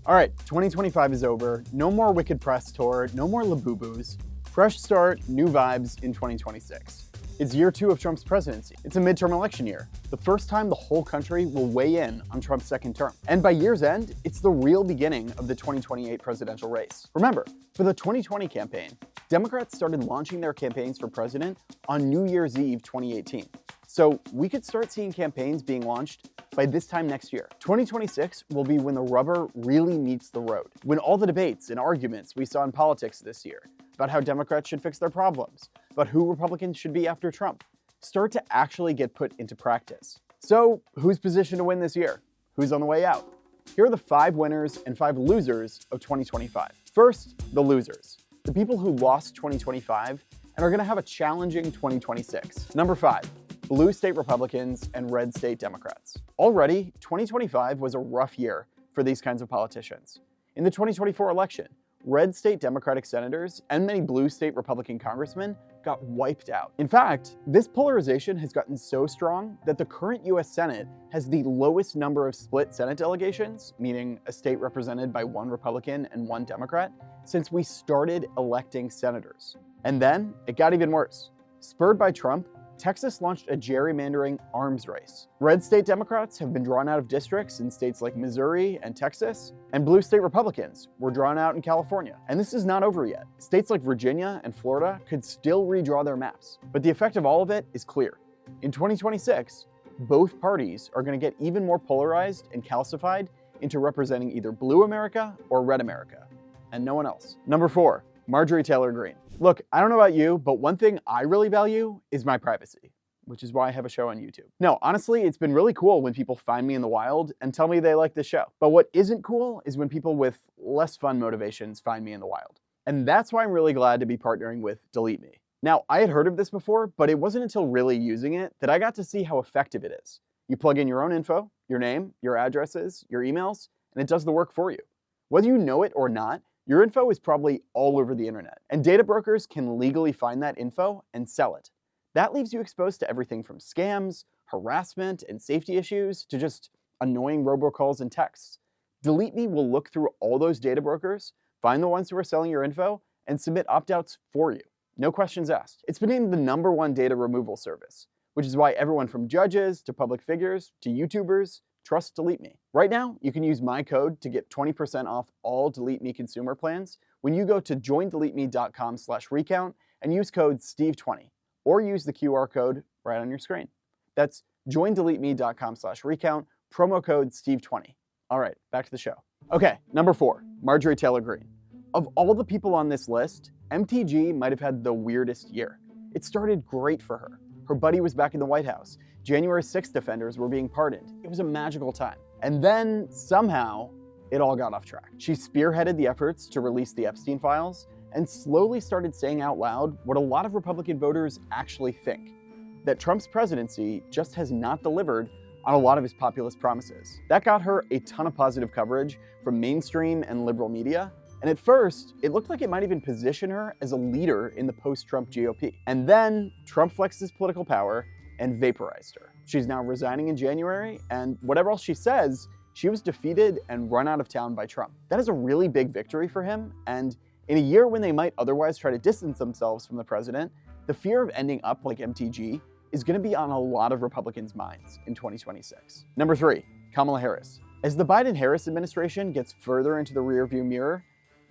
All right, 2025 is over. No more Wicked Press Tour, no more Labubu's. Fresh start, new vibes in 2026. It's year 2 of Trump's presidency. It's a midterm election year, the first time the whole country will weigh in on Trump's second term. And by year's end, it's the real beginning of the 2028 presidential race. Remember, for the 2020 campaign, Democrats started launching their campaigns for president on New Year's Eve 2018. So we could start seeing campaigns being launched by this time next year. 2026 will be when the rubber really meets the road, when all the debates and arguments we saw in politics this year about how Democrats should fix their problems, about who Republicans should be after Trump, start to actually get put into practice. So who's positioned to win this year? Who's on the way out? Here are the 5 winners and 5 losers of 2025. First, the losers. The people who lost 2025 and are going to have a challenging 2026. Number 5. Blue state Republicans and red state Democrats. Already, 2025 was a rough year for these kinds of politicians. In the 2024 election, red state Democratic senators and many blue state Republican congressmen got wiped out. In fact, this polarization has gotten so strong that the current US Senate has the lowest number of split Senate delegations, meaning a state represented by 1 Republican and 1 Democrat, since we started electing senators. And then it got even worse. Spurred by Trump, Texas launched a gerrymandering arms race. Red state Democrats have been drawn out of districts in states like Missouri and Texas, and blue state Republicans were drawn out in California. And this is not over yet. States like Virginia and Florida could still redraw their maps. But the effect of all of it is clear. In 2026, both parties are going to get even more polarized and calcified into representing either blue America or red America, and no one else. Number 4, Marjorie Taylor Greene. Look, I don't know about you, but one thing I really value is my privacy, which is why I have a show on YouTube. No, honestly, it's been really cool when people find me in the wild and tell me they like this show. But what isn't cool is when people with less fun motivations find me in the wild. And that's why I'm really glad to be partnering with Delete Me. Now, I had heard of this before, but it wasn't until really using it that I got to see how effective it is. You plug in your own info, your name, your addresses, your emails, and it does the work for you. Whether you know it or not, your info is probably all over the internet, and data brokers can legally find that info and sell it. That leaves you exposed to everything from scams, harassment, and safety issues to just annoying robocalls and texts. Delete Me will look through all those data brokers, find the ones who are selling your info, and submit opt-outs for you. No questions asked. It's been named the #1 data removal service, which is why everyone from judges to public figures to YouTubers trust Delete Me. Right now, you can use my code to get 20% off all Delete Me consumer plans when you go to joindeleteme.com/recount and use code STEVE20, or use the QR code right on your screen. That's joindeleteme.com/recount, promo code STEVE20. All right, back to the show. Okay, number 4, Marjorie Taylor Greene. Of all the people on this list, MTG might have had the weirdest year. It started great for her. Her buddy was back in the White House. January 6th defenders were being pardoned. It was a magical time. And then, somehow, it all got off track. She spearheaded the efforts to release the Epstein files and slowly started saying out loud what a lot of Republican voters actually think, that Trump's presidency just has not delivered on a lot of his populist promises. That got her a ton of positive coverage from mainstream and liberal media, and at first, it looked like it might even position her as a leader in the post-Trump GOP. And then, Trump flexed his political power and vaporized her. She's now resigning in January, and whatever else she says, she was defeated and run out of town by Trump. That is a really big victory for him, and in a year when they might otherwise try to distance themselves from the president, the fear of ending up like MTG is going to be on a lot of Republicans' minds in 2026. Number 3, Kamala Harris. As the Biden-Harris administration gets further into the rearview mirror,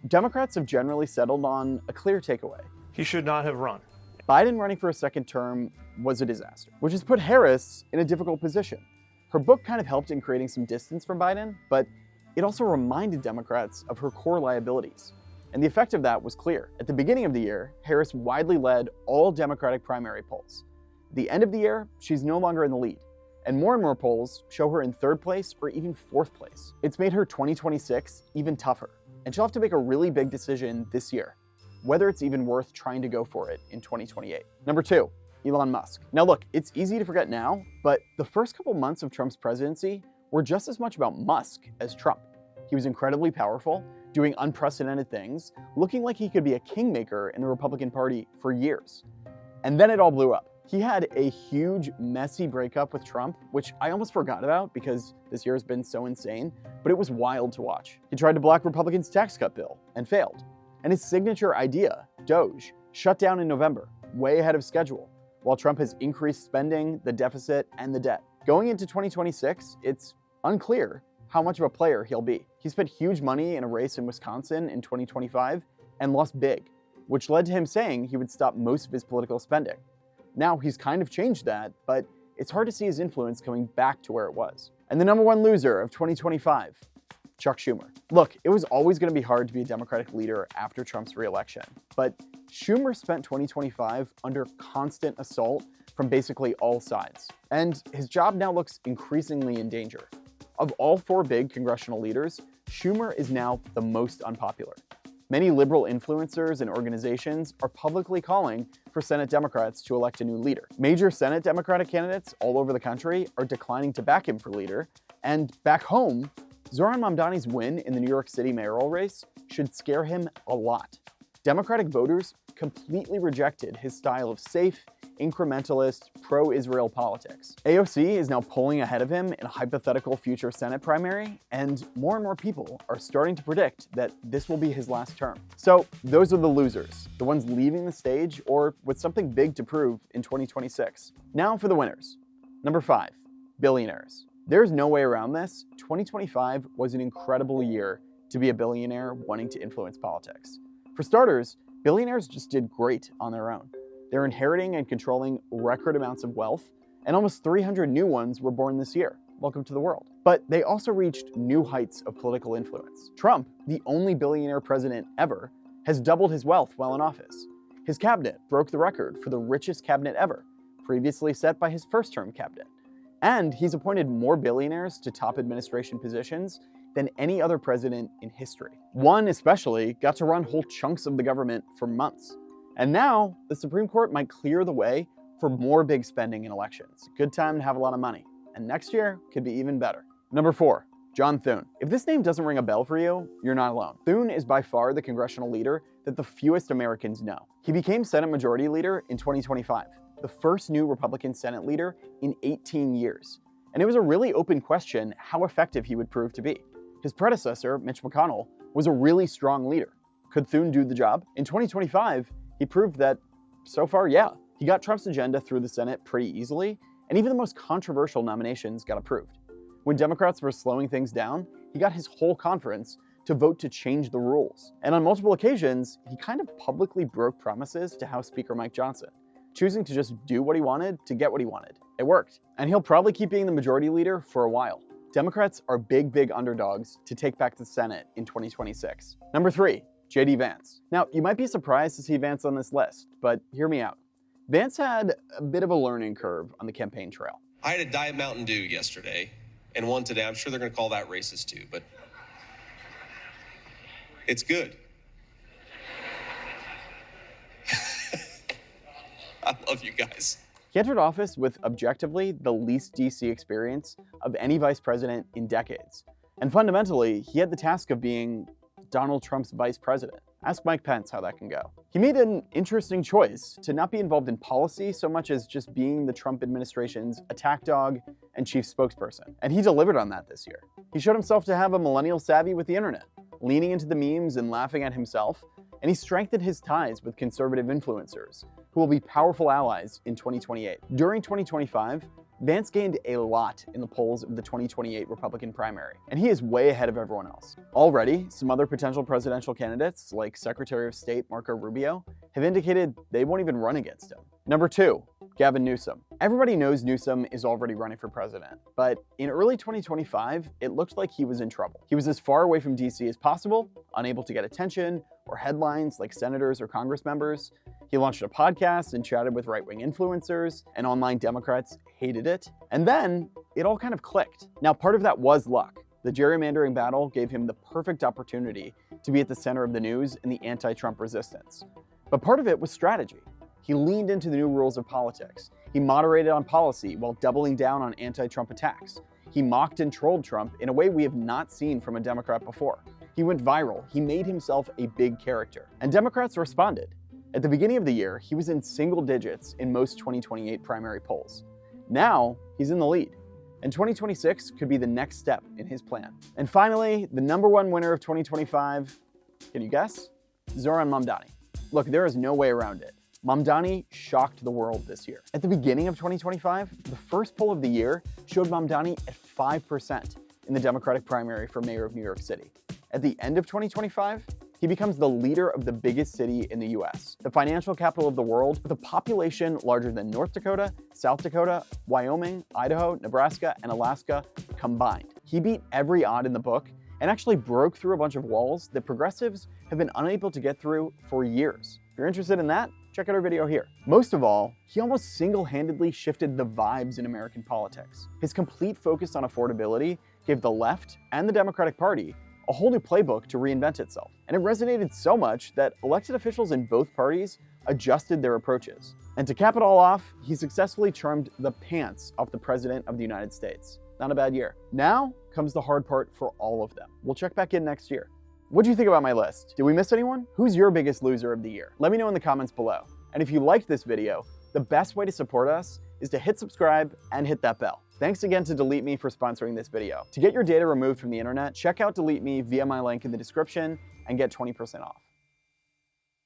Democrats have generally settled on a clear takeaway. He should not have run. Biden running for a second term was a disaster, which has put Harris in a difficult position. Her book kind of helped in creating some distance from Biden, but it also reminded Democrats of her core liabilities. And the effect of that was clear. At the beginning of the year, Harris widely led all Democratic primary polls. At the end of the year, she's no longer in the lead, and more polls show her in 3rd place or even 4th place. It's made her 2026 even tougher, and she'll have to make a really big decision this year, whether it's even worth trying to go for it in 2028. Number 2, Elon Musk. Now look, it's easy to forget now, but the first couple months of Trump's presidency were just as much about Musk as Trump. He was incredibly powerful, doing unprecedented things, looking like he could be a kingmaker in the Republican Party for years. And then it all blew up. He had a huge, messy breakup with Trump, which I almost forgot about because this year has been so insane, but it was wild to watch. He tried to block Republicans' tax cut bill and failed. And his signature idea, Doge, shut down in November, way ahead of schedule, while Trump has increased spending, the deficit, and the debt. Going into 2026, it's unclear how much of a player he'll be. He spent huge money in a race in Wisconsin in 2025 and lost big, which led to him saying he would stop most of his political spending. Now he's kind of changed that, but it's hard to see his influence coming back to where it was. And the number one loser of 2025, Chuck Schumer. Look, it was always going to be hard to be a Democratic leader after Trump's re-election, but Schumer spent 2025 under constant assault from basically all sides, and his job now looks increasingly in danger. Of all four big congressional leaders, Schumer is now the most unpopular. Many liberal influencers and organizations are publicly calling for Senate Democrats to elect a new leader. Major Senate Democratic candidates all over the country are declining to back him for leader, and back home, Zohran Mamdani's win in the New York City mayoral race should scare him a lot. Democratic voters completely rejected his style of safe, incrementalist, pro-Israel politics. AOC is now pulling ahead of him in a hypothetical future Senate primary, and more people are starting to predict that this will be his last term. So those are the losers, the ones leaving the stage or with something big to prove in 2026. Now for the winners. Number 5, billionaires. There's no way around this. 2025 was an incredible year to be a billionaire wanting to influence politics. For starters, billionaires just did great on their own. They're inheriting and controlling record amounts of wealth, and almost 300 new ones were born this year. Welcome to the world. But they also reached new heights of political influence. Trump, the only billionaire president ever, has doubled his wealth while in office. His cabinet broke the record for the richest cabinet ever, previously set by his first-term cabinet. And he's appointed more billionaires to top administration positions than any other president in history. One especially got to run whole chunks of the government for months. And now, the Supreme Court might clear the way for more big spending in elections. Good time to have a lot of money. And next year could be even better. Number 4, John Thune. If this name doesn't ring a bell for you, you're not alone. Thune is by far the congressional leader that the fewest Americans know. He became Senate Majority Leader in 2025, the first new Republican Senate leader in 18 years. And it was a really open question how effective he would prove to be. His predecessor, Mitch McConnell, was a really strong leader. Could Thune do the job? In 2025, he proved that, so far, yeah. He got Trump's agenda through the Senate pretty easily, and even the most controversial nominations got approved. When Democrats were slowing things down, he got his whole conference to vote to change the rules. And on multiple occasions, he kind of publicly broke promises to House Speaker Mike Johnson, choosing to just do what he wanted to get what he wanted. It worked. And he'll probably keep being the majority leader for a while. Democrats are big underdogs to take back the Senate in 2026. Number 3, J.D. Vance. Now, you might be surprised to see Vance on this list, but hear me out. Vance had a bit of a learning curve on the campaign trail. I had a Diet Mountain Dew yesterday, and one today. I'm sure they're going to call that racist too, but it's good. I love you guys. He entered office with objectively the least DC experience of any vice president in decades. And fundamentally, he had the task of being Donald Trump's vice president. Ask Mike Pence how that can go. He made an interesting choice to not be involved in policy so much as just being the Trump administration's attack dog and chief spokesperson. And he delivered on that this year. He showed himself to have a millennial savvy with the internet, leaning into the memes and laughing at himself, and he strengthened his ties with conservative influencers, who will be powerful allies in 2028. During 2025, Vance gained a lot in the polls of the 2028 Republican primary, and he is way ahead of everyone else. Already, some other potential presidential candidates, like Secretary of State Marco Rubio, have indicated they won't even run against him. Number 2, Gavin Newsom. Everybody knows Newsom is already running for president, but in early 2025, it looked like he was in trouble. He was as far away from DC as possible, unable to get attention or headlines like senators or Congress members. He launched a podcast and chatted with right-wing influencers, and online Democrats hated it. And then it all kind of clicked. Now, part of that was luck. The gerrymandering battle gave him the perfect opportunity to be at the center of the news in the anti-Trump resistance. But part of it was strategy. He leaned into the new rules of politics. He moderated on policy while doubling down on anti-Trump attacks. He mocked and trolled Trump in a way we have not seen from a Democrat before. He went viral. He made himself a big character. And Democrats responded. At the beginning of the year, he was in single digits in most 2028 primary polls. Now, he's in the lead, and 2026 could be the next step in his plan. And finally, the number one winner of 2025, can you guess? Zohran Mamdani. Look, there is no way around it. Mamdani shocked the world this year. At the beginning of 2025, the first poll of the year showed Mamdani at 5% in the Democratic primary for mayor of New York City. At the end of 2025, he becomes the leader of the biggest city in the US, the financial capital of the world, with a population larger than North Dakota, South Dakota, Wyoming, Idaho, Nebraska, and Alaska combined. He beat every odd in the book and actually broke through a bunch of walls that progressives have been unable to get through for years. If you're interested in that, check out our video here. Most of all, he almost single-handedly shifted the vibes in American politics. His complete focus on affordability gave the left and the Democratic Party a whole new playbook to reinvent itself. And it resonated so much that elected officials in both parties adjusted their approaches. And to cap it all off, he successfully charmed the pants off the President of the United States. Not a bad year. Now comes the hard part for all of them. We'll check back in next year. What do you think about my list? Did we miss anyone? Who's your biggest loser of the year? Let me know in the comments below. And if you liked this video, the best way to support us is to hit subscribe and hit that bell. Thanks again to Delete Me for sponsoring this video. To get your data removed from the internet, check out Delete Me via my link in the description and get 20% off.